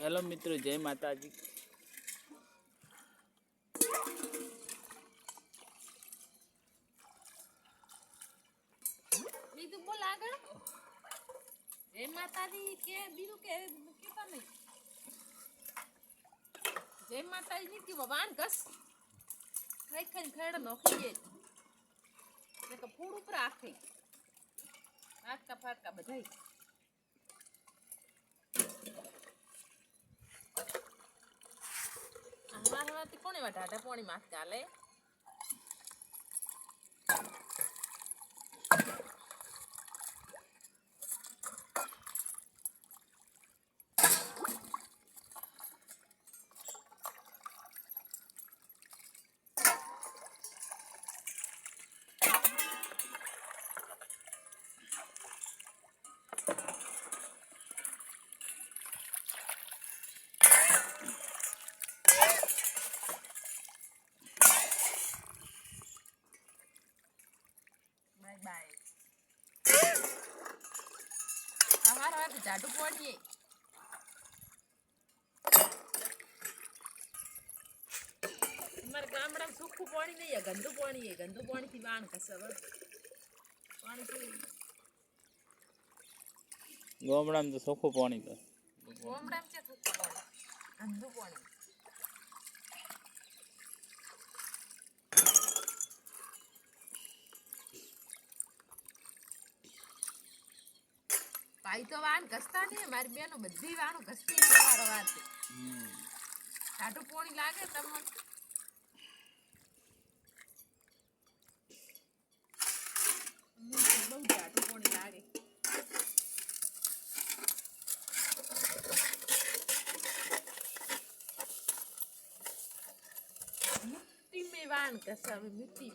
Hello મિત્રો, જય માતાજી. બીજું બોલ આગળ. જય માતાજી કે બીજું કે કેતા નહીં. જય માતાજી ની કે વાન ઘસ ખાઈ ખાઈને ખેડ નોખી દે ને તો ફૂડ ઉપર આખી આટકા ફાટકા બધાય હવાથી કોણે વાટાટા પોણી માથ ચાલે. Bye bye. હવાથી જાડું પોડીએ અમારે ગામડામાં સુખું પાણી નહીં, ગંદુ પાણી ગંદુ પાણી થી વાણ કશે પાણી ગામડામાં તો ચોખ્ખું પાણી તો ગામડામાં છે સુખું પાણી ગંદુ પાણી. ભાઈ તો વાન ઘસતા નહીં, મારી બેનો બધી વાણું ઘસતી સવાર વારથી. જાડું પોણી લાગે તમને બહુ જાડું પોણી લાગે. મીઠી મેં વાન ઘસાવે મીઠી.